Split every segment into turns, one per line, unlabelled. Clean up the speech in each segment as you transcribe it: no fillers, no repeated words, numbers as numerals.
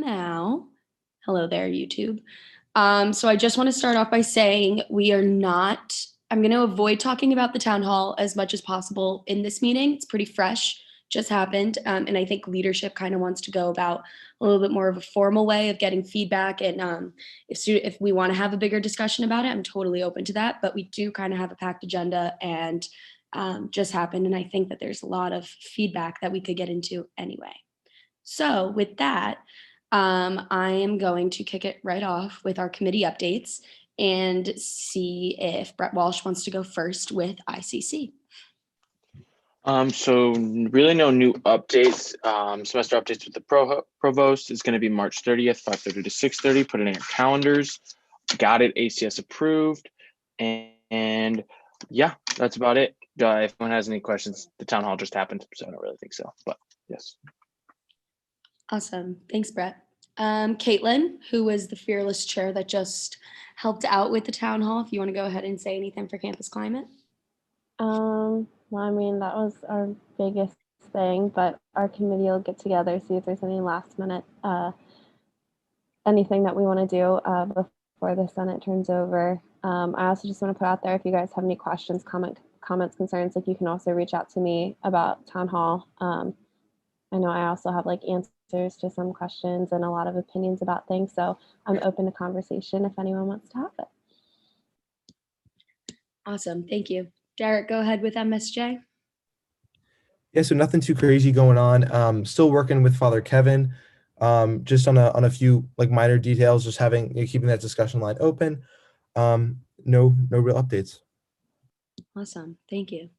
now. Hello there, YouTube. So I just want to start off by saying I'm going to avoid talking about the town hall as much as possible in this meeting. It's pretty fresh, just happened. And I think leadership kind of wants to go about a little bit more of a formal way of getting feedback. And if we want to have a bigger discussion about it, I'm totally open to that. But we do kind of have a packed agenda and just happened. And I think that there's a lot of feedback that we could get into anyway. So with that, I am going to kick it right off with our committee updates and see if Brett Walsh wants to go first with ICC.
So really no new updates. Semester updates with the provost is going to be March 30th, 5:30 to 6:30. Put it in your calendars. Got it, ACS approved. And yeah, that's about it. If anyone has any questions, the town hall just happened, so I don't really think so, but yes.
Awesome. Thanks, Brett. Caitlin, who was the fearless chair that just helped out with the town hall, if you want to go ahead and say anything for campus climate.
Well, I mean, that was our biggest thing, but our committee will get together, see if there's any last minute, anything that we want to do before the Senate turns over. I also just want to put out there, if you guys have any questions, comments, concerns, like you can also reach out to me about town hall. I know I also have like answers to some questions and a lot of opinions about things, so I'm open to conversation if anyone wants to have it.
Awesome. Thank you. Derek, go ahead with MSJ.
Yeah, so nothing too crazy going on. Still working with Father Kevin, just on a few like minor details, just keeping that discussion line open. No real updates.
Awesome. Thank you.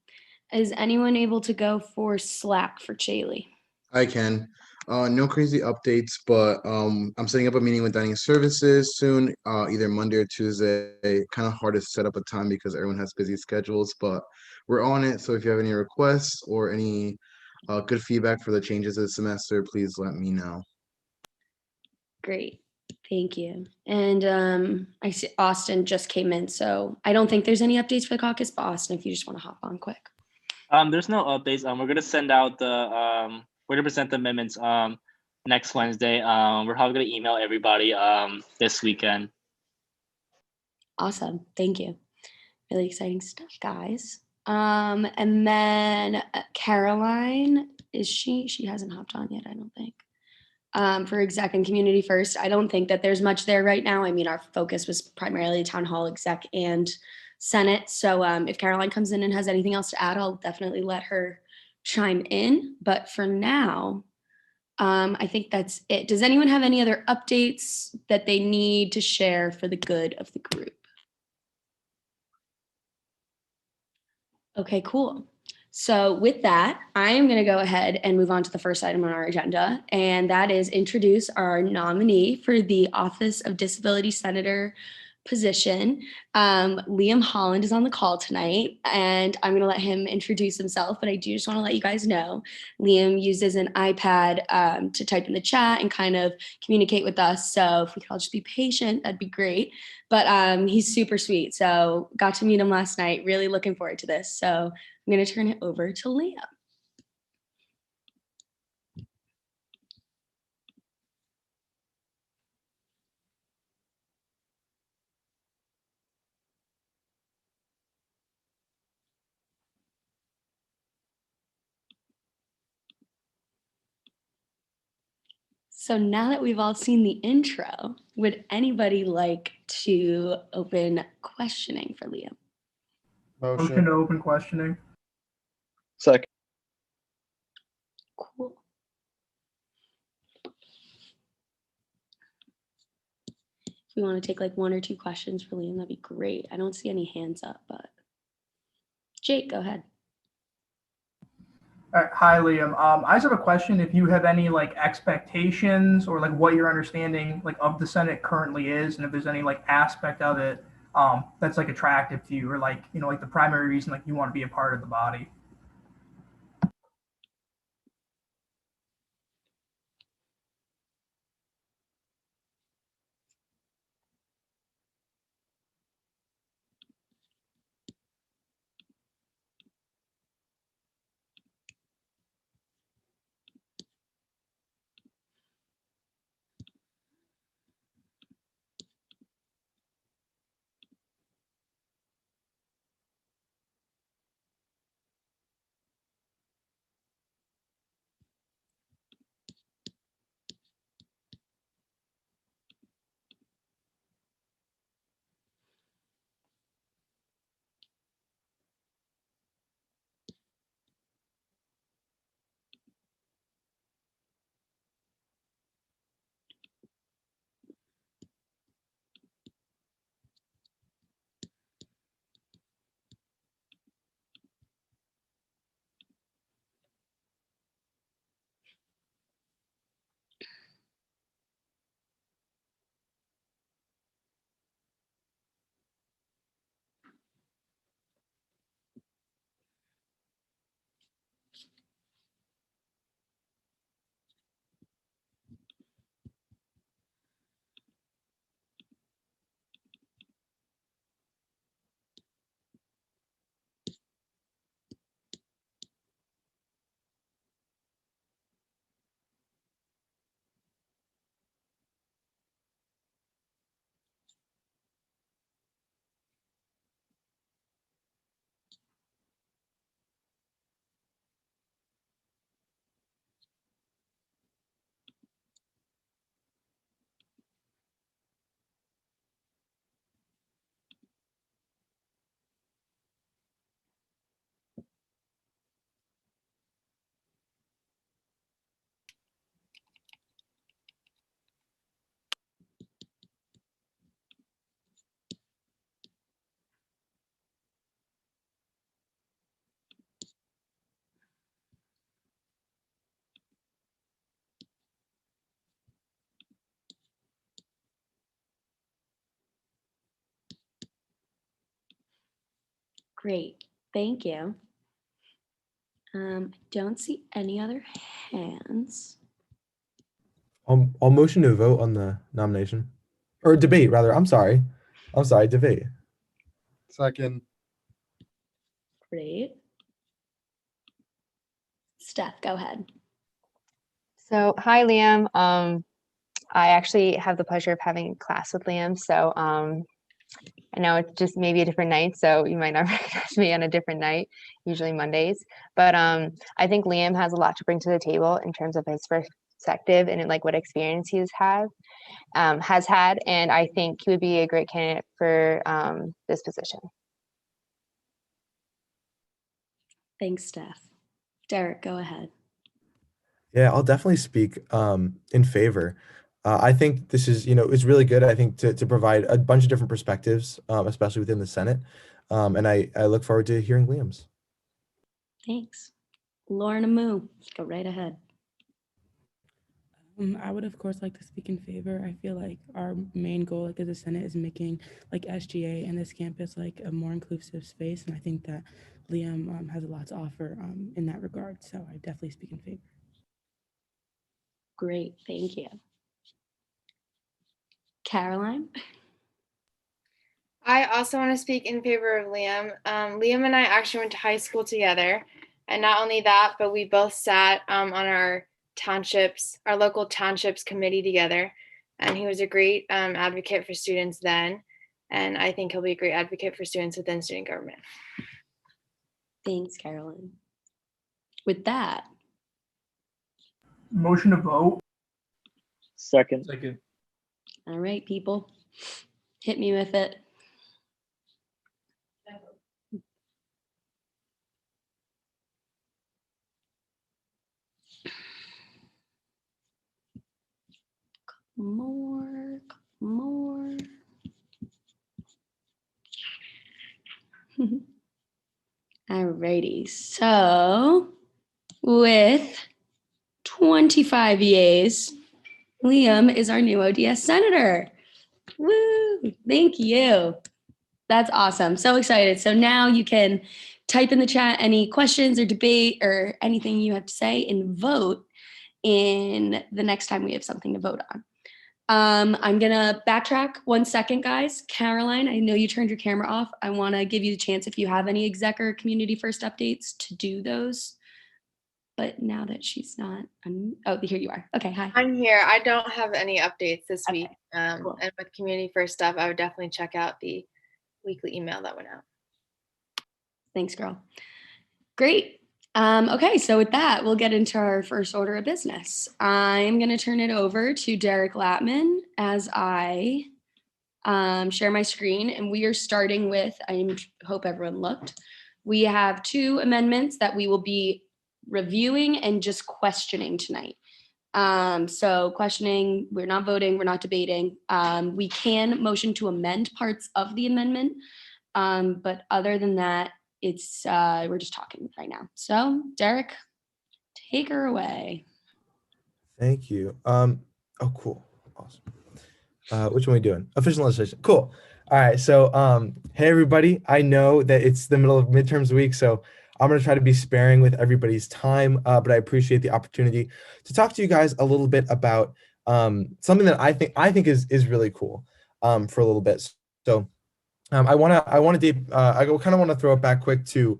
Is anyone able to go for Slack for Chaley?
I can. No crazy updates, but I'm setting up a meeting with dining services soon, either Monday or Tuesday. Kind of hard to set up a time because everyone has busy schedules, but we're on it. So if you have any requests or any good feedback for the changes this semester, please let me know.
Great. Thank you. And I see Austin just came in, so I don't think there's any updates for the caucus, but Austin, if you just want to hop on quick.
There's no updates. We're going to send out we're going to present the amendments next Wednesday. We're probably going to email everybody this weekend.
Awesome. Thank you. Really exciting stuff, guys. And then Caroline, she hasn't hopped on yet, I don't think. For exec and community first, I don't think that there's much there right now. I mean, our focus was primarily town hall, exec, and Senate. So if Caroline comes in and has anything else to add, I'll definitely let her chime in. But for now, I think that's it. Does anyone have any other updates that they need to share for the good of the group? Okay, cool. So with that, I am going to go ahead and move on to the first item on our agenda, and that is introduce our nominee for the Office of Disability Senator position. Liam Holland is on the call tonight, and I'm going to let him introduce himself, but I do just want to let you guys know, Liam uses an iPad to type in the chat and kind of communicate with us, so if we could all just be patient, that'd be great. But he's super sweet, so got to meet him last night, really looking forward to this, so I'm going to turn it over to Liam. So now that we've all seen the intro, would anybody like to open questioning for Liam?
Motion to open questioning.
Second.
Cool. If we want to take like one or two questions for Liam, that'd be great. I don't see any hands up, but Jake, go ahead.
All right, hi, Liam. I just have a question. If you have any like expectations or like what your understanding like of the Senate currently is, and if there's any like aspect of it that's like attractive to you, or like, you know, like the primary reason like you want to be a part of the body.
Great, thank you. I don't see any other hands.
I'll motion to vote on the nomination or debate rather. I'm sorry, debate.
Second.
Great. Steph, go ahead.
So, hi, Liam. I actually have the pleasure of having class with Liam. So, I know it's just maybe a different night, so you might not recognize me on a different night, usually Mondays. But I think Liam has a lot to bring to the table in terms of his perspective and like what experience has had, and I think he would be a great candidate for this position.
Thanks, Steph. Derek, go ahead.
Yeah, I'll definitely speak in favor. I think this is, it's really good, I think, to provide a bunch of different perspectives, especially within the Senate. And I look forward to hearing Liam's.
Thanks. Lauren Amu, go right ahead.
I would of course like to speak in favor. I feel like our main goal like as a Senate is making like SGA and this campus like a more inclusive space, and I think that Liam has a lot to offer in that regard. So I definitely speak in favor.
Great, thank you. Caroline?
I also want to speak in favor of Liam. Liam and I actually went to high school together. And not only that, but we both sat on our local townships committee together. And he was a great advocate for students then. And I think he'll be a great advocate for students within student government.
Thanks, Caroline. With that,
Motion to vote.
Second.
Second.
all right, people, hit me with it. More. Alrighty, so with 25 yeas, Liam is our new ODS senator. Woo! Thank you. That's awesome. So excited. So now you can type in the chat any questions or debate or anything you have to say and vote in the next time we have something to vote on. I'm gonna backtrack 1 second, guys. Caroline, I know you turned your camera off. I wanna give you the chance if you have any exec or community first updates to do those. But now that she's not, oh, here you are. Okay, hi.
I'm here. I don't have any updates this week.
Cool.
And with community first stuff, I would definitely check out the weekly email that went out.
Thanks, girl. Great. Okay, so with that, we'll get into our first order of business. I'm going to turn it over to Derek Latman as I share my screen, and we are starting with, I hope everyone looked, we have 2 amendments that we will be reviewing and just questioning tonight. So questioning, we're not voting, we're not debating. We can motion to amend parts of the amendment, but other than that, it's we're just talking right now. So Derek, take her away.
Thank you. Oh, cool. Awesome. Which one are we doing? Official legislation. Cool. All right. So, hey, everybody. I know that it's the middle of midterms week, so I'm going to try to be sparing with everybody's time, but I appreciate the opportunity to talk to you guys a little bit about something that I think is really cool for a little bit. So, I kind of want to throw it back quick to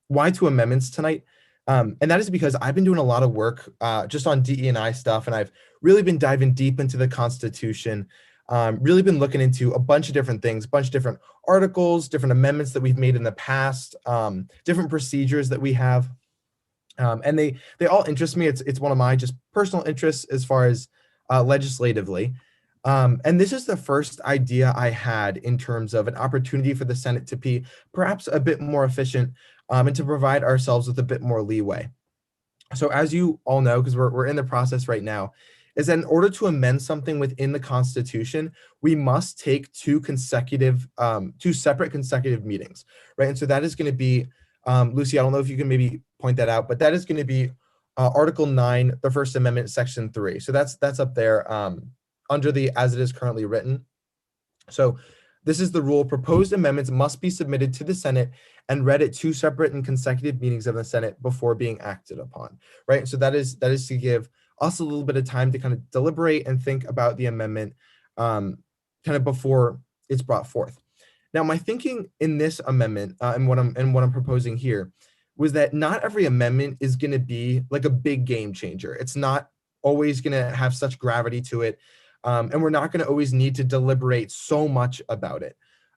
why 2 amendments tonight. And that is because I've been doing a lot of work just on DE&I stuff, and I've really been diving deep into the Constitution, really been looking into a bunch of different things, a bunch of different articles, different amendments that we've made in the past, different procedures that we have. And they all interest me. It's one of my just personal interests as far as legislatively. And this is the first idea I had in terms of an opportunity for the Senate to be perhaps a bit more efficient and to provide ourselves with a bit more leeway. So as you all know, because we're in the process right now, is that in order to amend something within the Constitution, we must take 2 separate consecutive meetings, right? And so that is going to be, Lucy, I don't know if you can maybe point that out, but that is going to be Article 9, the First Amendment, Section 3. So that's up there under the as it is currently written. So This is the rule. Proposed amendments must be submitted to the Senate and read at 2 separate and consecutive meetings of the Senate before being acted upon, right? So that is to give us a little bit of time to kind of deliberate and think about the amendment kind of before it's brought forth. Now, my thinking in this amendment and what I'm proposing here was that not every amendment is going to be like a big game changer. It's not always going to have such gravity to it. And we're not going to always need to deliberate so much about it.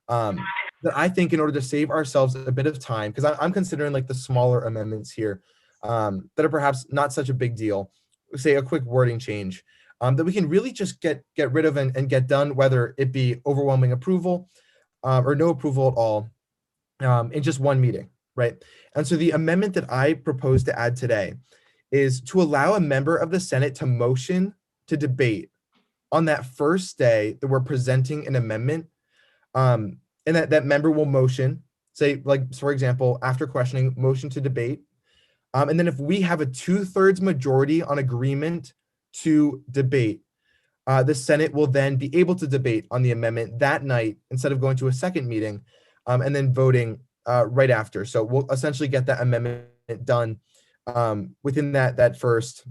That I think in order to save ourselves a bit of time, because I'm considering like the smaller amendments here that are perhaps not such a big deal, say a quick wording change, that we can really just get rid of and get done, whether it be overwhelming approval or no approval at all in just one meeting, right? And so the amendment that I propose to add today is to allow a member of the Senate to motion to debate on that first day that we're presenting an amendment, and that member will motion, say, like, for example, after questioning, motion to debate. And then if we have a 2/3 majority on agreement to debate, the Senate will then be able to debate on the amendment that night instead of going to a second meeting and then voting right after. So we'll essentially get that amendment done within that first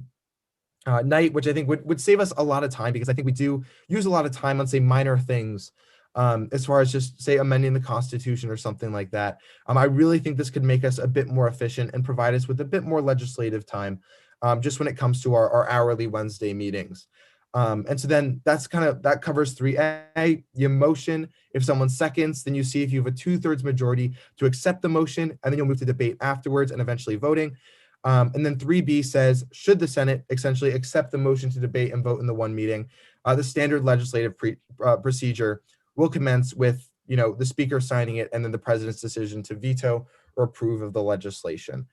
night, which I think would save us a lot of time, because I think we do use a lot of time on, say, minor things as far as just, say, amending the Constitution or something like that. I really think this could make us a bit more efficient and provide us with a bit more legislative time just when it comes to our hourly Wednesday meetings. And so then that covers 3A. You motion. If someone seconds, then you see if you have a 2/3 majority to accept the motion, and then you'll move to debate afterwards and eventually voting. And then 3B says, should the Senate essentially accept the motion to debate and vote in the one meeting, the standard legislative procedure will commence with, the speaker signing it and then the president's decision to veto or approve of the legislation.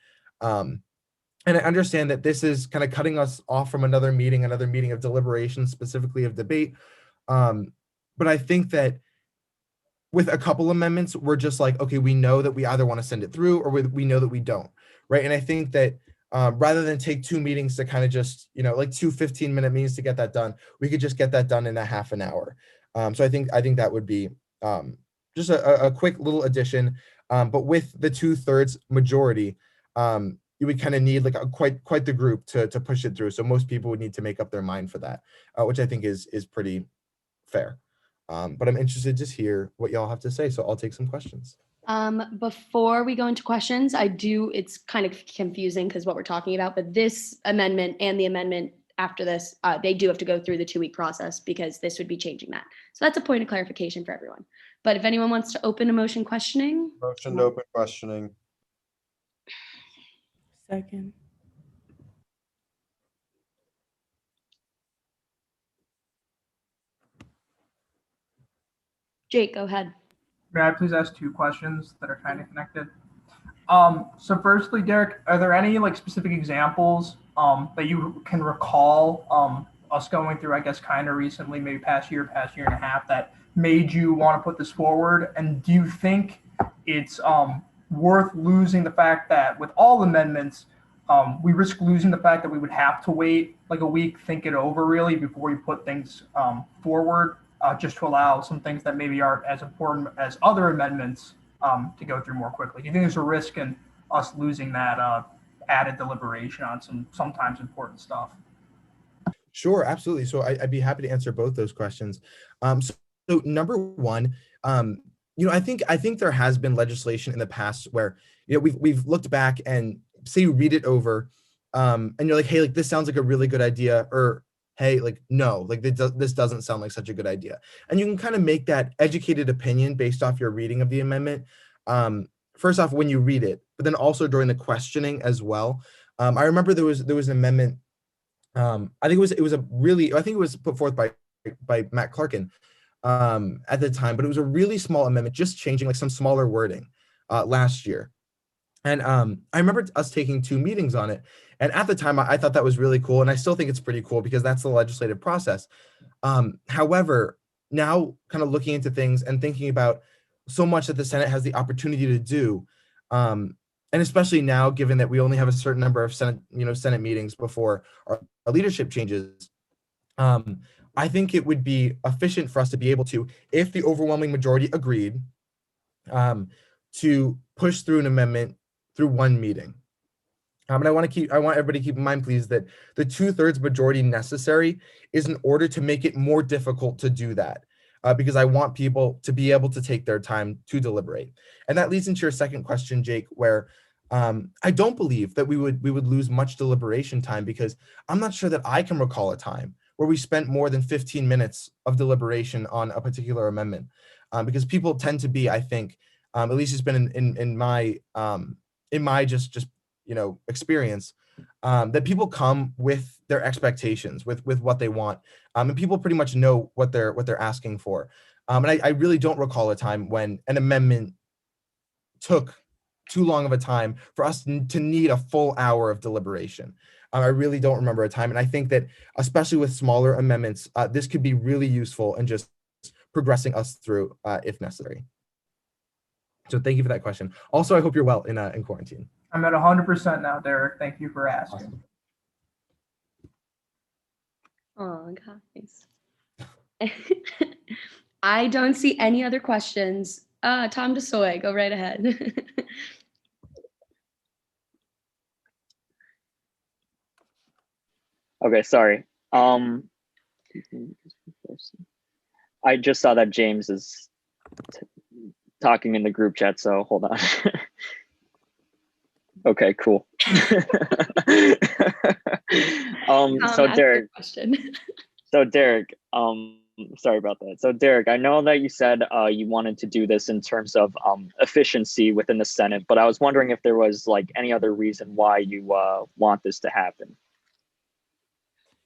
And I understand that this is kind of cutting us off from another meeting of deliberation, specifically of debate. But I think that with a couple amendments, we're just like, okay, we know that we either want to send it through or we know that we don't, right? And I think that rather than take 2 meetings to kind of just, like 2 15-minute meetings to get that done, we could just get that done in a half an hour. So I think that would be just a quick little addition. But with the 2/3 majority, you would kind of need like quite the group to push it through. So most people would need to make up their mind for that, which I think is pretty fair. But I'm interested to hear what y'all have to say. So I'll take some questions.
Before we go into questions, it's kind of confusing because what we're talking about, but this amendment and the amendment after this, they do have to go through the 2-week process because this would be changing that. So that's a point of clarification for everyone. But if anyone wants to open a motion questioning.
Motion to open questioning.
Second.
Jake, go ahead.
May I please ask 2 questions that are kind of connected? So firstly, Derek, are there any like specific examples that you can recall us going through, I guess, kind of recently, maybe past year and a half, that made you want to put this forward? And do you think it's worth losing the fact that with all amendments, we risk losing the fact that we would have to wait like a week, think it over really before we put things forward, just to allow some things that maybe aren't as important as other amendments to go through more quickly? Do you think there's a risk in us losing that added deliberation on sometimes important stuff?
Sure, absolutely. So I'd be happy to answer both those questions. So number one, I think there has been legislation in the past where we've looked back and say you read it over, and you're like, hey, like this sounds like a really good idea, or hey, like no, like this doesn't sound like such a good idea, and you can kind of make that educated opinion based off your reading of the amendment. First off, when you read it, but then also during the questioning as well. I remember there was an amendment. I think it was put forth by Matt Clarkin at the time, but it was a really small amendment, just changing like some smaller wording last year. And I remember us taking 2 meetings on it. And at the time, I thought that was really cool. And I still think it's pretty cool because that's the legislative process. However, now kind of looking into things and thinking about so much that the Senate has the opportunity to do, and especially now, given that we only have a certain number of Senate meetings before our leadership changes, I I think it would be efficient for us to be able to, if the overwhelming majority agreed, to push through an amendment through one meeting. And I want everybody to keep in mind, please, that the 2/3 majority necessary is in order to make it more difficult to do that, because I want people to be able to take their time to deliberate. And that leads into your second question, Jake, where I don't believe that we would lose much deliberation time, because I'm not sure that I can recall a time where we spent more than 15 minutes of deliberation on a particular amendment, because people tend to be, I think, at least it's been in my just experience, that people come with their expectations, with what they want, and people pretty much know what they're asking for. And I really don't recall a time when an amendment took too long of a time for us to need a full hour of deliberation. I really don't remember a time, and I think that especially with smaller amendments, this could be really useful in just progressing us through if necessary. So thank you for that question. Also, I hope you're well in quarantine.
I'm at 100% now, Derek. Thank you for asking.
Oh, guys. I don't see any other questions. Tom DeSoy, go right ahead.
Okay, sorry. I just saw that James is talking in the group chat, so hold on. Okay, cool. So Derek, sorry about that. So Derek, I know that you said you wanted to do this in terms of efficiency within the Senate, but I was wondering if there was like any other reason why you want this to happen.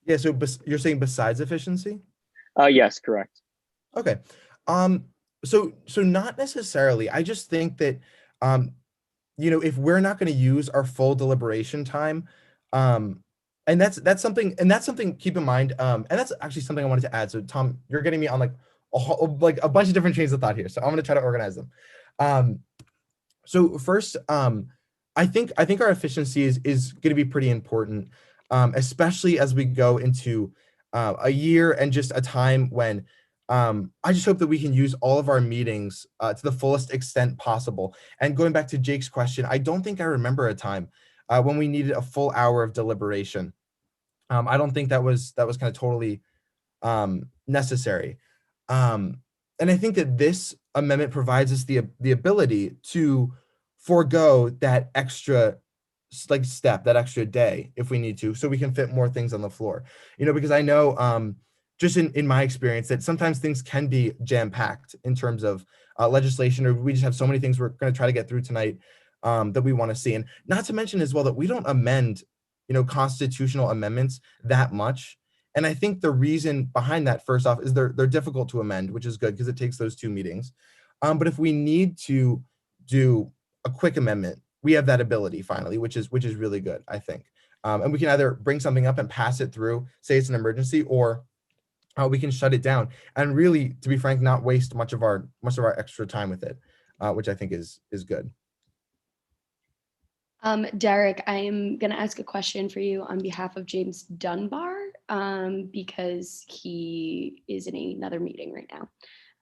Yeah, so you're saying besides efficiency?
Yes, correct.
Okay. So not necessarily. I just think that if we're not going to use our full deliberation time, and that's something keep in mind, and that's actually something I wanted to add. So Tom, you're getting me on like a bunch of different trains of thought here, so I'm going to try to organize them. So first, I think our efficiency is going to be pretty important, especially as we go into a year and just a time when I just hope that we can use all of our meetings to the fullest extent possible. And going back to Jake's question, I don't think I remember a time when we needed a full hour of deliberation. I don't think that was kind of totally necessary. And I think that this amendment provides us the ability to forego that extra step, that extra day if we need to, so we can fit more things on the floor. Because I know just in my experience that sometimes things can be jam-packed in terms of legislation, or we just have so many things we're going to try to get through tonight that we want to see. And not to mention as well that we don't amend constitutional amendments that much. And I think the reason behind that, first off, is they're difficult to amend, which is good because it takes those 2 meetings. But if we need to do a quick amendment, we have that ability finally, which is really good, I think. And we can either bring something up and pass it through, say it's an emergency, or we can shut it down and really, to be frank, not waste much of our extra time with it, which I think is good.
Derek, I am going to ask a question for you on behalf of James Dunbar, because he is in another meeting right now.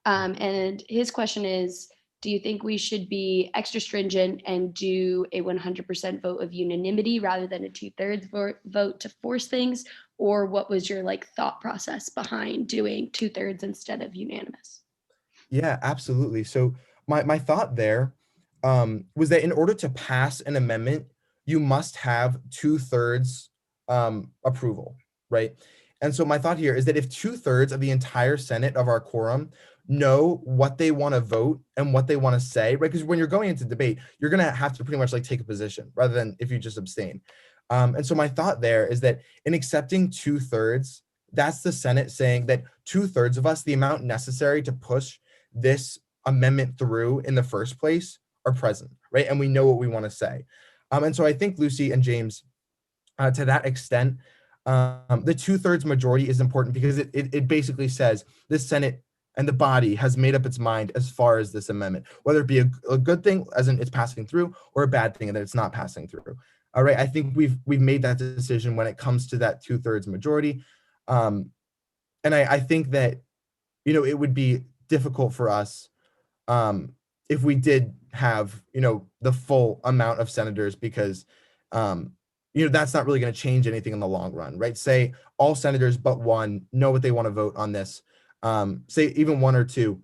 And his question is, do you think we should be extra stringent and do a 100% vote of unanimity rather than a 2/3 vote to force things? Or what was your thought process behind doing 2/3 instead of unanimous?
Yeah, absolutely. So my thought there was that in order to pass an amendment, you must have 2/3 approval, right? And so my thought here is that if 2/3 of the entire Senate of our quorum know what they want to vote and what they want to say, right? Because when you're going into debate, you're going to have to pretty much take a position rather than if you just abstain. And so my thought there is that in accepting 2/3, that's the Senate saying that 2/3 of us, the amount necessary to push this amendment through in the first place, are present, right? And we know what we want to say. And so I think Lucy and James, to that extent, the 2/3 majority is important because it basically says the Senate and the body has made up its mind as far as this amendment, whether it be a good thing as in it's passing through, or a bad thing and that it's not passing through. All right, I think we've made that decision when it comes to that 2/3 majority. and I think that, it would be difficult for us if we did have, the full amount of senators, because, that's not really going to change anything in the long run, right? Say all senators but one know what they want to vote on this. Say even one or two,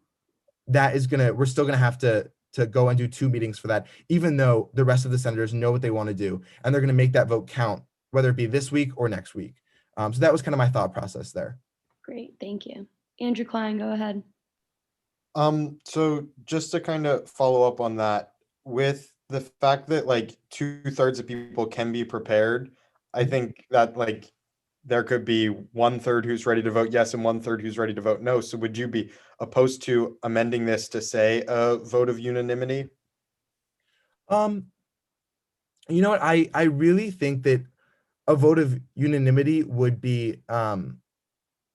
we're still gonna have to go and do 2 meetings for that, even though the rest of the senators know what they want to do, and they're gonna make that vote count, whether it be this week or next week. So that was kind of my thought process there.
Great, thank you. Andrew Klein, go ahead.
So just to kind of follow up on that, with the fact that like 2/3 of people can be prepared, I think that like there could be 1/3 who's ready to vote yes and 1/3 who's ready to vote no. So would you be opposed to amending this to say a vote of unanimity?
You know what? I really think that a vote of unanimity would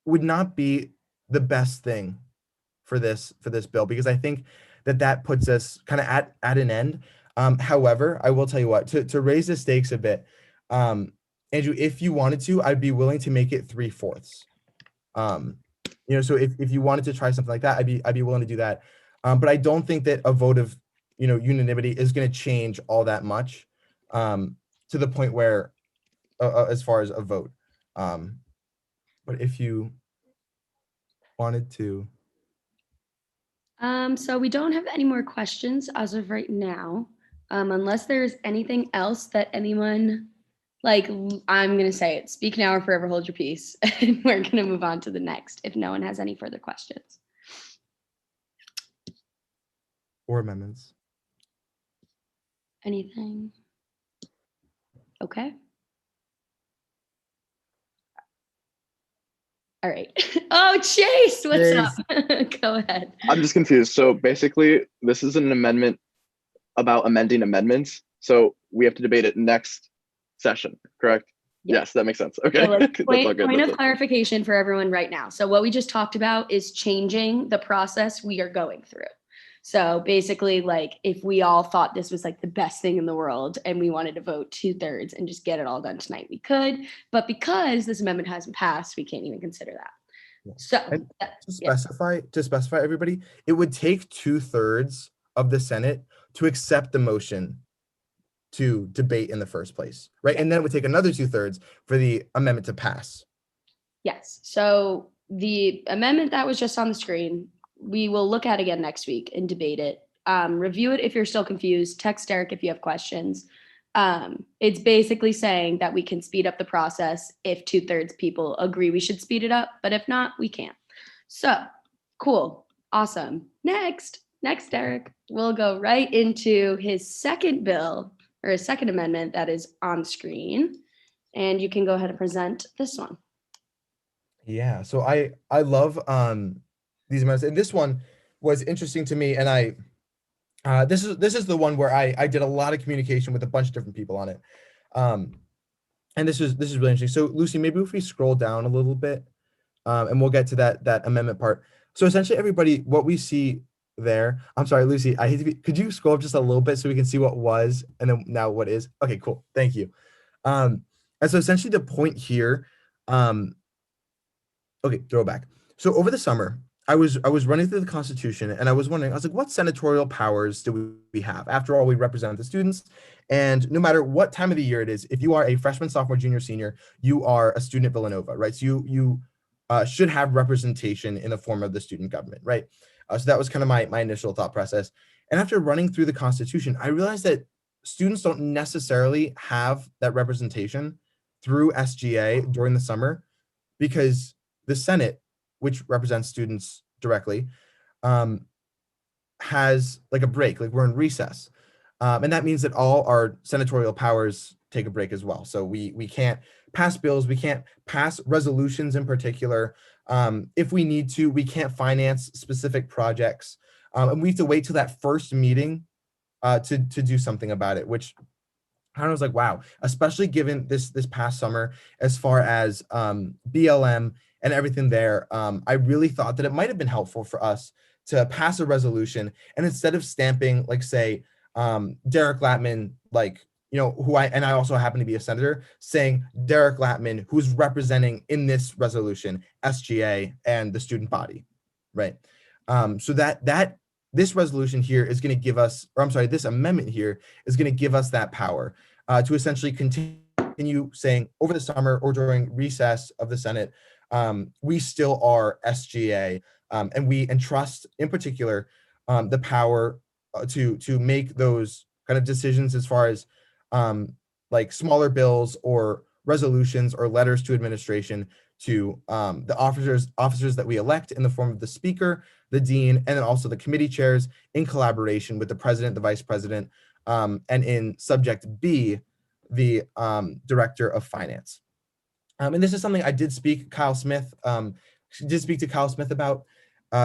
not be the best thing for this bill, because I think that puts us kind of at an end. However, I will tell you what, to raise the stakes a bit, Andrew, if you wanted to, I'd be willing to make it 3/4. So if you wanted to try something like that, I'd be willing to do that. But I don't think that a vote of unanimity is going to change all that much, to the point where as far as a vote. But if you wanted to.
So we don't have any more questions as of right now, unless there's anything else that anyone, I'm going to say it, speak now or forever hold your peace, and we're going to move on to the next if no one has any further questions.
Or amendments.
Anything? Okay. All right. Oh, Chase, what's up? Go ahead.
I'm just confused. So basically, this is an amendment about amending amendments. So we have to debate it next session, correct?
Yeah.
Yes, that makes sense. Okay.
So
That's all good.
point
That's
of clarification for everyone right now. So what we just talked about is changing the process we are going through. So basically, if we all thought this was the best thing in the world and we wanted to vote 2/3 and just get it all done tonight, we could. But because this amendment hasn't passed, we can't even consider that.
Yeah.
So
and to specify everybody, it would take 2/3 of the Senate to accept the motion to debate in the first place, right? And then it would take another 2/3 for the amendment to pass.
Yes. So the amendment that was just on the screen, we will look at again next week and debate it. Review it if you're still confused. Text Derek if you have questions. It's basically saying that we can speed up the process if 2/3 people agree we should speed it up, but if not, we can't. So cool. Awesome. Next, Derek, we'll go right into his second bill or his second amendment that is on screen. And you can go ahead and present this one.
Yeah, so I love these amendments, and this one was interesting to me, and this is the one where I did a lot of communication with a bunch of different people on it, and this is really interesting. So Lucy, maybe if we scroll down a little bit, and we'll get to that amendment part. So essentially, everybody, what we see there. I'm sorry, Lucy. I hate to be. Could you scroll up just a little bit so we can see what was and then now what is? Okay, cool. Thank you. And so essentially, the point here. Okay, throwback. So over the summer, I was running through the Constitution, and I was wondering, I was like, what senatorial powers do we have? After all, we represent the students, and no matter what time of the year it is, if you are a freshman, sophomore, junior, senior, you are a student at Villanova, right? So you should have representation in the form of the student government, right? So that was kind of my initial thought process. And after running through the Constitution, I realized that students don't necessarily have that representation through SGA during the summer, because the Senate, which represents students directly, has a break, we're in recess. And that means that all our senatorial powers take a break as well. So we can't pass bills, we can't pass resolutions in particular. If we need to, we can't finance specific projects. And we have to wait till that first meeting to do something about it, which I was like, wow, especially given this past summer, as far as BLM and everything there, I really thought that it might have been helpful for us to pass a resolution, and instead of stamping, say, Derek Latman, who I also happen to be a senator, saying Derek Latman, who's representing in this resolution SGA and the student body, right? So that this resolution here is going to give us, or I'm sorry, this amendment here is going to give us that power to essentially continue saying over the summer or during recess of the Senate, we still are SGA, and we entrust in particular the power to make those kind of decisions as far as like smaller bills or resolutions or letters to administration to the officers that we elect in the form of the speaker, the dean, and then also the committee chairs in collaboration with the president, the vice president, and in subject B, the director of finance. And this is something I did speak to Kyle Smith about,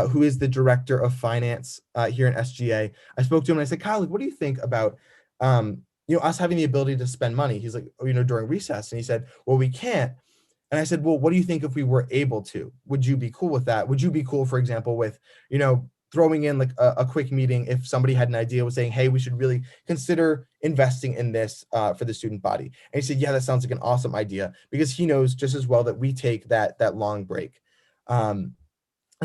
who is the director of finance here in SGA. I spoke to him and I said, Kyle, what do you think about us having the ability to spend money? He's like, during recess. And he said, well, we can't. And I said, well, what do you think if we were able to? Would you be cool with that? Would you be cool, for example, with, throwing in like a quick meeting if somebody had an idea, was saying, hey, we should really consider investing in this for the student body? And he said, yeah, that sounds like an awesome idea, because he knows just as well that we take that long break. And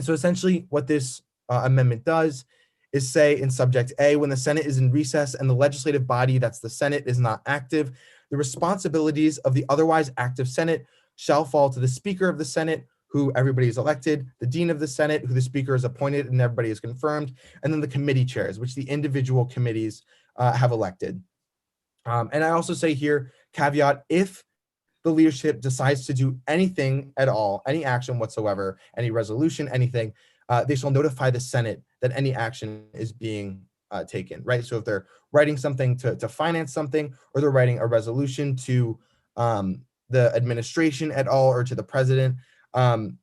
so essentially what this amendment does is say in subject A, when the Senate is in recess and the legislative body, that's the Senate, is not active, the responsibilities of the otherwise active Senate shall fall to the Speaker of the Senate, who everybody is elected, the Dean of the Senate, who the Speaker is appointed and everybody is confirmed, and then the committee chairs, which the individual committees have elected. And I also say here, caveat, if the leadership decides to do anything at all, any action whatsoever, any resolution, anything, they shall notify the Senate that any action is being taken, right? So if they're writing something to finance something, or they're writing a resolution to the administration at all, or to the president, the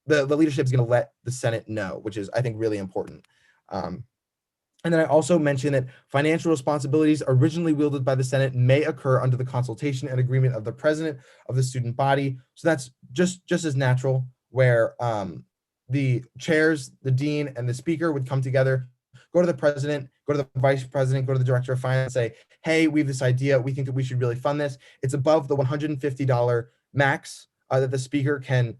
leadership is going to let the Senate know, which is, I think, really important. And then I also mentioned that financial responsibilities originally wielded by the Senate may occur under the consultation and agreement of the president of the student body. So that's just as natural, where the chairs, the dean, and the speaker would come together, go to the president, go to the vice president, go to the director of finance, say, hey, we have this idea. We think that we should really fund this. It's above the $150 max that the speaker can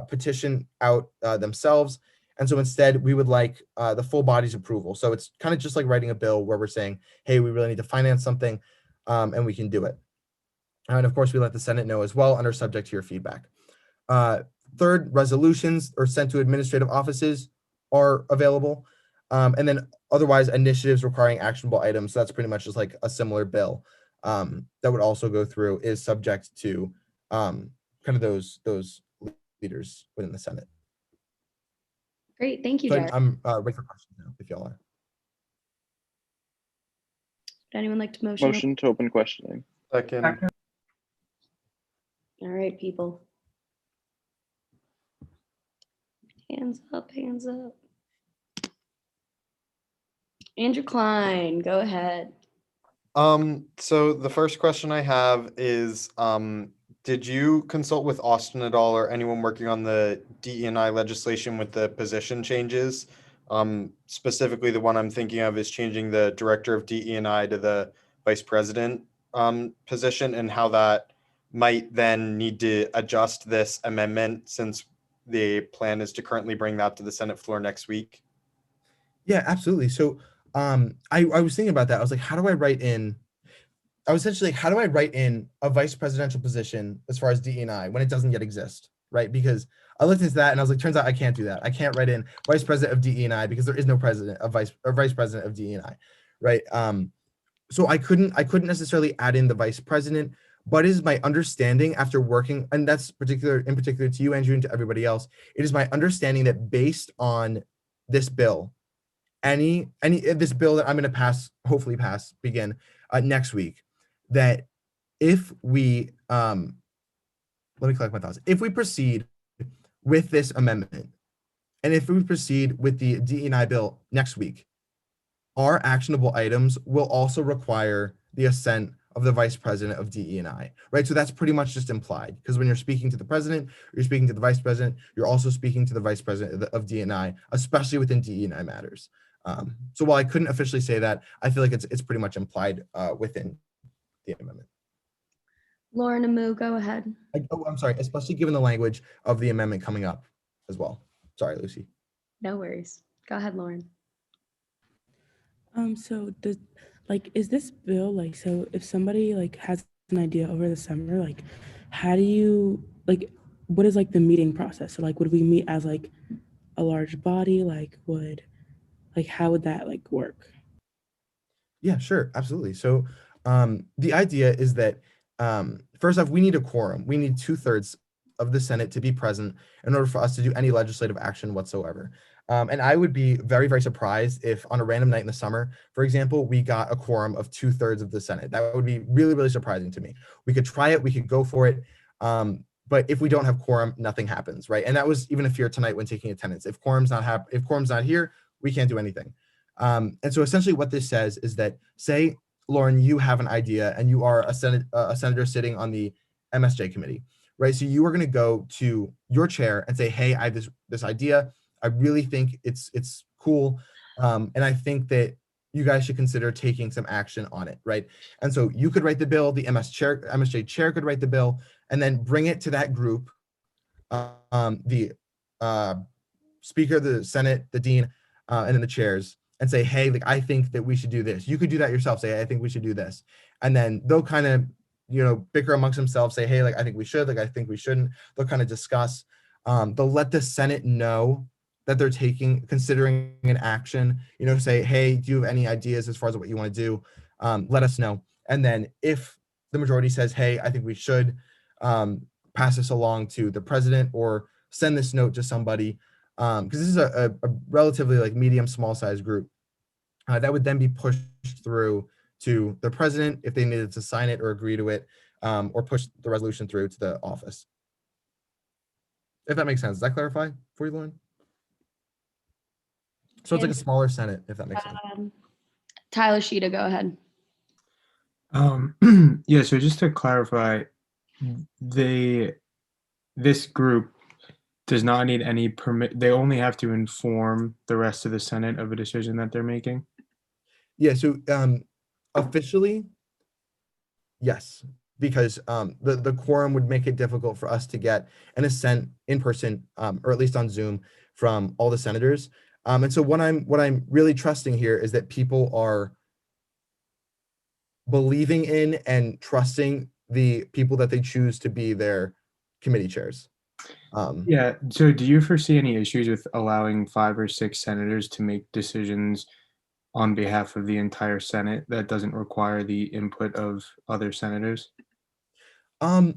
petition out themselves. And so instead, we would like the full body's approval. So it's kind of just like writing a bill where we're saying, hey, we really need to finance something, and we can do it. And of course, we let the Senate know as well, under subject to your feedback. Third, resolutions are sent to administrative offices are available. And then otherwise, initiatives requiring actionable items. So that's pretty much just like a similar bill that would also go through, is subject to kind of those leaders within the Senate.
Great, thank you,
So
Jared.
I'm ready for questions now, if y'all are.
Would anyone like to motion?
Motion to open questioning.
Second.
All right, people. Hands up, hands up. Andrew Klein, go ahead.
So the first question I have is, did you consult with Austin at all, or anyone working on the DE&I legislation with the position changes? Specifically, the one I'm thinking of is changing the director of DE&I to the vice president position, and how that might then need to adjust this amendment, since the plan is to currently bring that to the Senate floor next week.
Yeah, absolutely. So I was thinking about that. I was like, how do I write in a vice presidential position as far as DE&I when it doesn't yet exist, right? Because I looked into that and I was like, turns out I can't do that. I can't write in vice president of DE&I because there is no vice president of DE&I, right? So I couldn't necessarily add in the vice president, but it is my understanding, after working, and that's in particular to you, Andrew, and to everybody else, it is my understanding that based on this bill, this bill that I'm going to hopefully pass next week, that if we let me collect my thoughts. If we proceed with this amendment, and if we proceed with the DE&I bill next week, our actionable items will also require the assent of the vice president of DE&I, right? So that's pretty much just implied, because when you're speaking to the president, you're speaking to the vice president, you're also speaking to the vice president of DE&I, especially within DE&I matters. So while I couldn't officially say that, I feel like it's pretty much implied within the amendment.
Lauren Amu, go ahead.
I'm sorry, especially given the language of the amendment coming up as well. Sorry, Lucy.
No worries. Go ahead, Lauren.
So is this bill like, so if somebody like has an idea over the summer, like how do you what is like the meeting process? So like would we meet as like a large body? How would that like work?
Yeah, sure, absolutely. So the idea is that first off, we need a quorum. We need 2/3 of the Senate to be present in order for us to do any legislative action whatsoever. And I would be very, very surprised if on a random night in the summer, for example, we got a quorum of 2/3 of the Senate. That would be really, really surprising to me. We could try it, we could go for it. But if we don't have quorum, nothing happens, right? And that was even a fear tonight when taking attendance. If quorum's not here, we can't do anything. And so essentially what this says is that, say, Lauren, you have an idea and you are a senator sitting on the MSJ committee, right? So you are going to go to your chair and say, hey, I have this idea. I really think it's cool. And I think that you guys should consider taking some action on it, right? And so you could write the bill, the MSJ chair could write the bill, and then bring it to that group, the speaker, the Senate, the dean, and then the chairs, and say, hey, like, I think that we should do this. You could do that yourself, say, I think we should do this. And then they'll kind of, bicker amongst themselves, say, hey, like, I think we should, like, I think we shouldn't. They'll kind of discuss. They'll let the Senate know that they're considering an action, say, hey, do you have any ideas as far as what you want to do? Let us know. And then if the majority says, hey, I think we should pass this along to the president or send this note to somebody, because this is a relatively like medium, small size group, that would then be pushed through to the president if they needed to sign it or agree to it, or push the resolution through to the office. If that makes sense. Does that clarify for you, Lauren? So it's like a smaller Senate, if that makes sense.
Tyler Sheeta, go ahead.
Yeah, so just to clarify, this group does not need any permit. They only have to inform the rest of the Senate of a decision that they're making.
Yeah, so officially, yes, because the quorum would make it difficult for us to get an assent in person, or at least on Zoom, from all the senators. And so what I'm really trusting here is that people are believing in and trusting the people that they choose to be their committee chairs.
Yeah. So do you foresee any issues with allowing 5 or 6 senators to make decisions on behalf of the entire Senate that doesn't require the input of other senators?
That's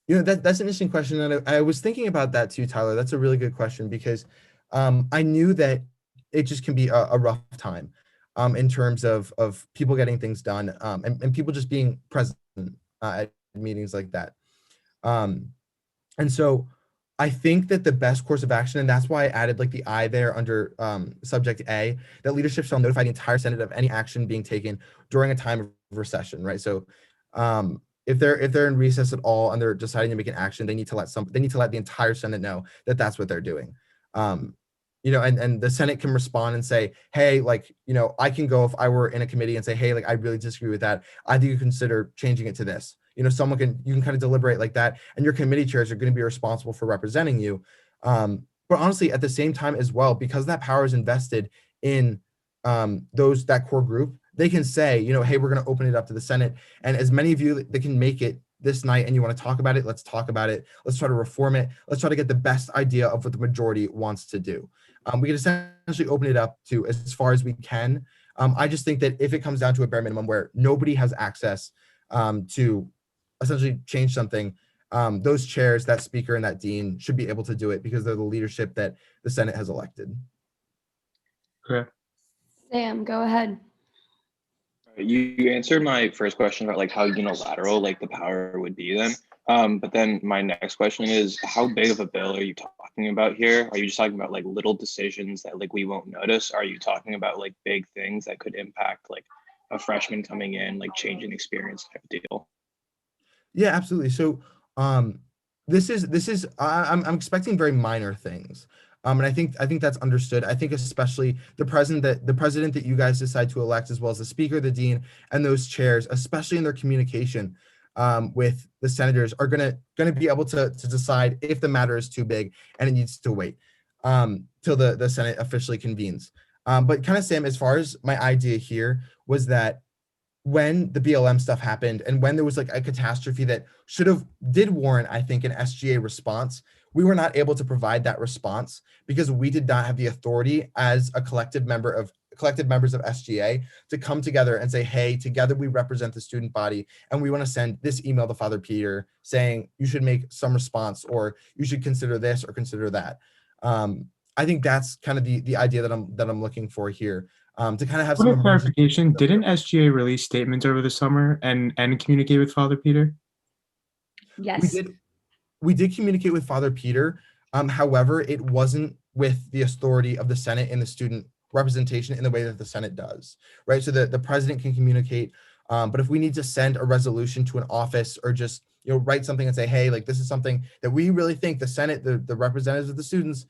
an interesting question. And I was thinking about that too, Tyler. That's a really good question because I knew that it just can be a rough time in terms of people getting things done, and people just being present at meetings like that. And so I think that the best course of action, and that's why I added like the I there under subject A, that leadership shall notify the entire Senate of any action being taken during a time of recession, right? So if they're in recess at all and they're deciding to make an action, they need to let the entire Senate know that that's what they're doing. And the Senate can respond and say, hey, like, I can go if I were in a committee and say, hey, like, I really disagree with that. I think you consider changing it to this. You can kind of deliberate like that, and your committee chairs are going to be responsible for representing you. But honestly, at the same time as well, because that power is invested in that core group, they can say, hey, we're going to open it up to the Senate, and as many of you that can make it this night and you want to talk about it, let's talk about it. Let's try to reform it. Let's try to get the best idea of what the majority wants to do. We can essentially open it up to as far as we can. I just think that if it comes down to a bare minimum where nobody has access to essentially change something, those chairs, that speaker and that dean should be able to do it because they're the leadership that the Senate has elected.
Okay.
Sam, go ahead.
You answered my first question about like how unilateral like the power would be then. But then my next question is, how big of a bill are you talking about here? Are you just talking about like little decisions that like we won't notice? Are you talking about like big things that could impact like a freshman coming in, like changing experience type of deal?
Yeah, absolutely. So this is I'm expecting very minor things. And I think that's understood. I think especially the president that you guys decide to elect, as well as the speaker, the dean, and those chairs, especially in their communication with the senators, are gonna be able to decide if the matter is too big and it needs to wait till the Senate officially convenes. But kind of, Sam, as far as my idea here was that when the BLM stuff happened and when there was like a catastrophe that did warrant, I think, an SGA response, we were not able to provide that response because we did not have the authority as a collective members of SGA to come together and say, hey, together we represent the student body and we want to send this email to Father Peter saying you should make some response or you should consider this or consider that. I think that's kind of the idea that I'm looking for here. To kind of have some
Point of clarification, didn't SGA release statements over the summer and communicate with Father Peter?
Yes.
We did communicate with Father Peter. However, it wasn't with the authority of the Senate and the student representation in the way that the Senate does, right? So the president can communicate, but if we need to send a resolution to an office or just write something and say, hey, like this is something that we really think the Senate, the representatives of the students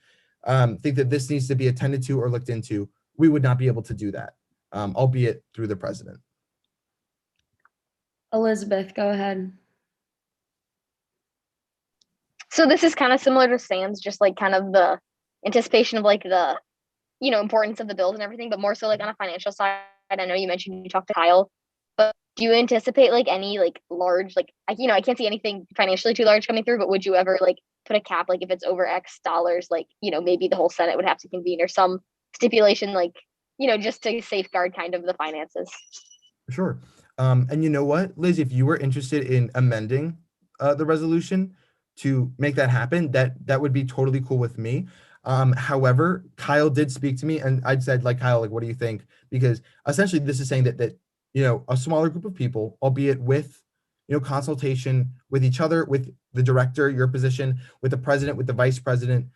think that this needs to be attended to or looked into, we would not be able to do that, albeit through the president.
Elizabeth, go ahead.
So this is kind of similar to Sam's, just like kind of the anticipation of like the, importance of the bills and everything, but more so like on a financial side. I know you mentioned you talked to Kyle, but do you anticipate like any like large, like, I can't see anything financially too large coming through, but would you ever like put a cap, like if it's over X dollars, like, maybe the whole Senate would have to convene or some stipulation, like, just to safeguard kind of the finances?
Sure. And you know what, Liz, if you were interested in amending the resolution to make that happen, that would be totally cool with me. However, Kyle did speak to me and I said, like, Kyle, like, what do you think? Because essentially this is saying that a smaller group of people, albeit with, consultation with each other, with the director, your position, with the president, with the vice president,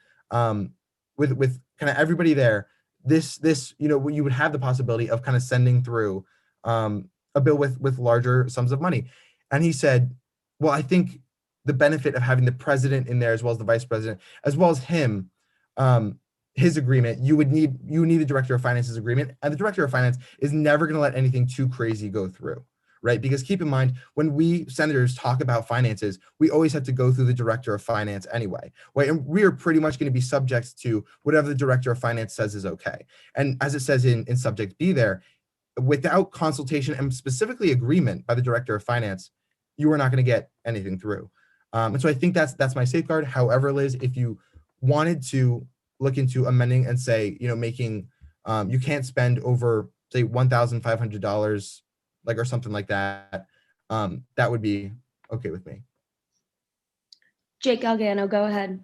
with kind of everybody there, this, you would have the possibility of kind of sending through a bill with larger sums of money. And he said, well, I think the benefit of having the president in there as well as the vice president, as well as him, his agreement, you would need the director of finance's agreement, and the director of finance is never going to let anything too crazy go through, right? Because keep in mind, when we senators talk about finances, we always have to go through the director of finance anyway, right? And we are pretty much going to be subject to whatever the director of finance says is okay. And as it says in subject B there, without consultation and specifically agreement by the director of finance, you are not going to get anything through. And so I think that's my safeguard. However, Liz, if you wanted to look into amending and say, making, you can't spend over, say, $1,500, like, or something like that, that would be okay with me.
Jake Galgano, go ahead.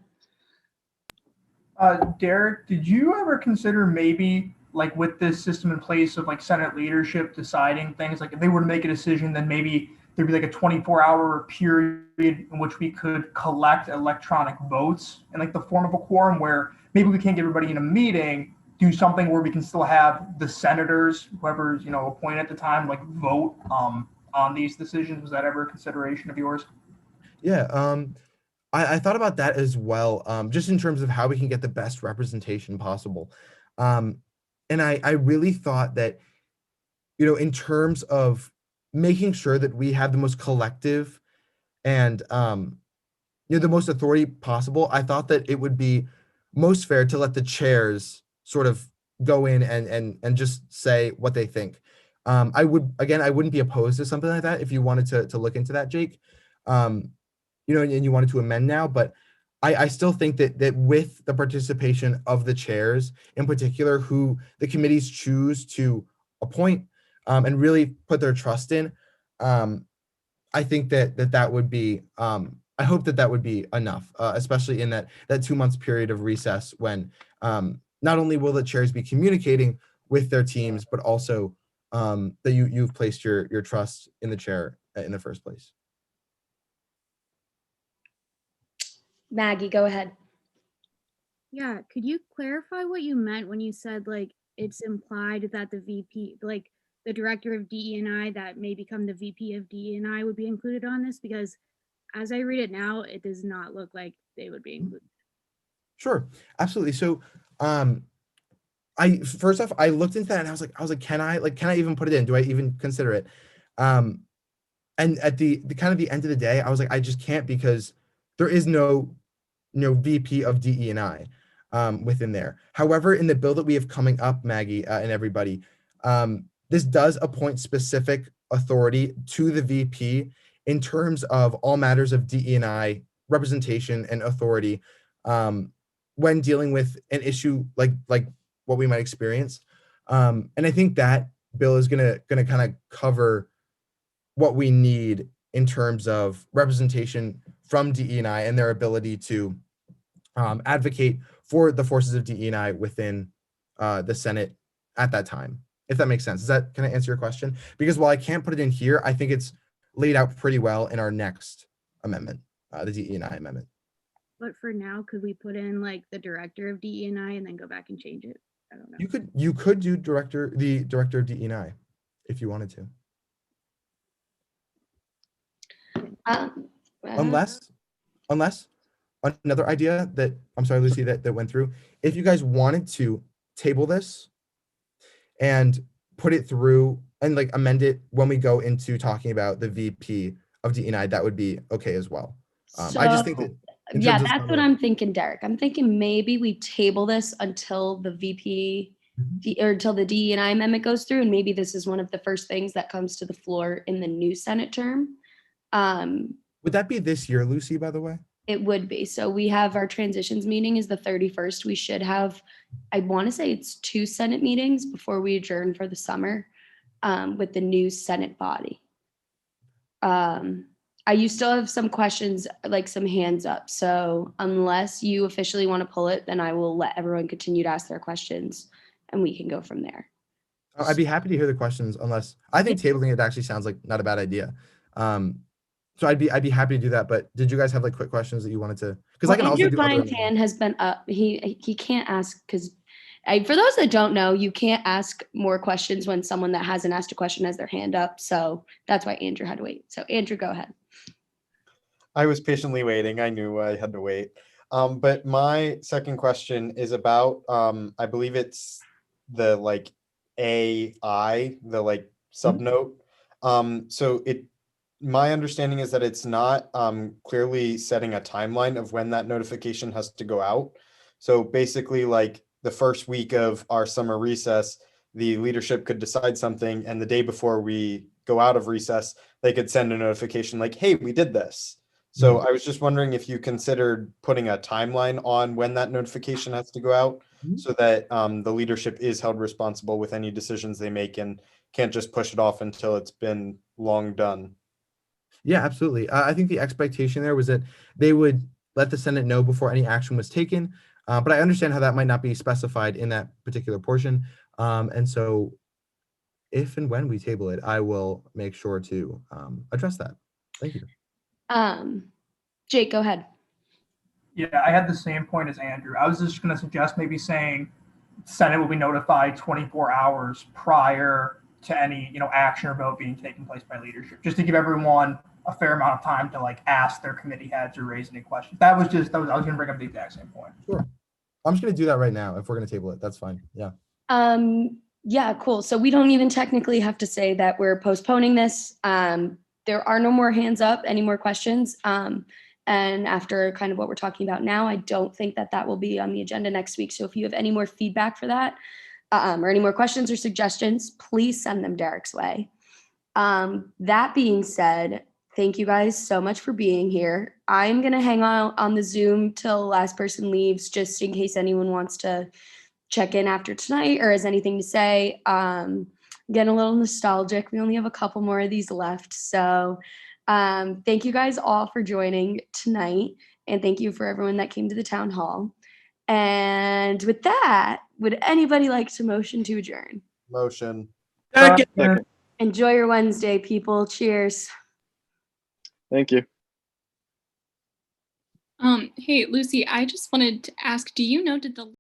Derek, did you ever consider maybe like with this system in place of like Senate leadership deciding things, like if they were to make a decision, then maybe there'd be like a 24-hour period in which we could collect electronic votes in like the form of a quorum, where maybe we can't get everybody in a meeting, do something where we can still have the senators, whoever's appointed at the time, like vote on these decisions. Was that ever a consideration of yours?
Yeah, I thought about that as well, just in terms of how we can get the best representation possible. And I really thought that, in terms of making sure that we have the most collective and, the most authority possible, I thought that it would be most fair to let the chairs sort of go in and just say what they think. I wouldn't be opposed to something like that if you wanted to look into that, Jake. And you wanted to amend now, but I still think that with the participation of the chairs, in particular, who the committees choose to appoint and really put their trust in, I think that would be, I hope that would be enough, especially in that 2 months period of recess when not only will the chairs be communicating with their teams, but also that you've placed your trust in the chair in the first place.
Maggie, go ahead.
Yeah, could you clarify what you meant when you said like it's implied that the VP, like the director of DE&I that may become the VP of DE&I would be included on this? Because as I read it now, it does not look like they would be included.
Sure, absolutely. So, I first off, I looked into that and I was like, can I even put it in? Do I even consider it? And at the kind of the end of the day, I was like, I just can't because there is no VP of DE and I within there. However, in the bill that we have coming up, Maggie and everybody, this does appoint specific authority to the VP in terms of all matters of DE and I representation and authority when dealing with an issue like what we might experience. And I think that bill is gonna kind of cover what we need in terms of representation from DE&I and their ability to advocate for the forces of DE&I within the Senate at that time, if that makes sense. Can I answer your question? Because while I can't put it in here, I think it's laid out pretty well in our next amendment, the DE&I amendment.
But for now, could we put in like the director of DE&I and then go back and change it? I don't know.
You could do the director of DE&I if you wanted to. Unless another idea that I'm sorry, Lucy, that went through. If you guys wanted to table this and put it through and like amend it when we go into talking about the VP of DE&I, that would be okay as well. I just think that
yeah, that's what I'm thinking, Derek. I'm thinking maybe we table this until the VP or until the DE&I amendment goes through, and maybe this is one of the first things that comes to the floor in the new Senate term.
Would that be this year, Lucy, by the way?
It would be. So we have our transitions meeting is the 31st. We should have, I want to say it's 2 Senate meetings before we adjourn for the summer with the new Senate body. You still have some questions, like some hands up. So unless you officially want to pull it, then I will let everyone continue to ask their questions and we can go from there.
I'd be happy to hear the questions unless I think tabling it actually sounds like not a bad idea. So I'd be happy to do that. But did you guys have like quick questions that you wanted to? Because I can also do
Andrew hand has been up. He can't ask because for those that don't know, you can't ask more questions when someone that hasn't asked a question has their hand up. So that's why Andrew had to wait. So Andrew, go ahead.
I was patiently waiting. I knew I had to wait. But my second question is about I believe it's the like AI, the like subnote. So my understanding is that it's not clearly setting a timeline of when that notification has to go out. So basically, like the first week of our summer recess, the leadership could decide something, and the day before we go out of recess, they could send a notification like, hey, we did this. So I was just wondering if you considered putting a timeline on when that notification has to go out so that the leadership is held responsible with any decisions they make and can't just push it off until it's been long done.
Yeah, absolutely. I think the expectation there was that they would let the Senate know before any action was taken. But I understand how that might not be specified in that particular portion. And so if and when we table it, I will make sure to address that. Thank you.
Jake, go ahead.
Yeah, I had the same point as Andrew. I was just going to suggest maybe saying Senate will be notified 24 hours prior to any, action or vote being taken place by leadership, just to give everyone a fair amount of time to like ask their committee heads or raise any questions. I was going to bring up the exact same point.
Sure. I'm just going to do that right now. If we're going to table it, that's fine. Yeah.
Yeah, cool. So we don't even technically have to say that we're postponing this. There are no more hands up, any more questions. And after kind of what we're talking about now, I don't think that will be on the agenda next week. So if you have any more feedback for that or any more questions or suggestions, please send them Derek's way. That being said, thank you guys so much for being here. I'm going to hang out on the Zoom till the last person leaves, just in case anyone wants to check in after tonight or has anything to say. Getting a little nostalgic. We only have a couple more of these left. So thank you guys all for joining tonight. And thank you for everyone that came to the town hall. And with that, would anybody like to motion to adjourn?
Motion.
Second.
Enjoy your Wednesday, people. Cheers.
Thank you.
Hey, Lucy, I just wanted to ask, do you know, did the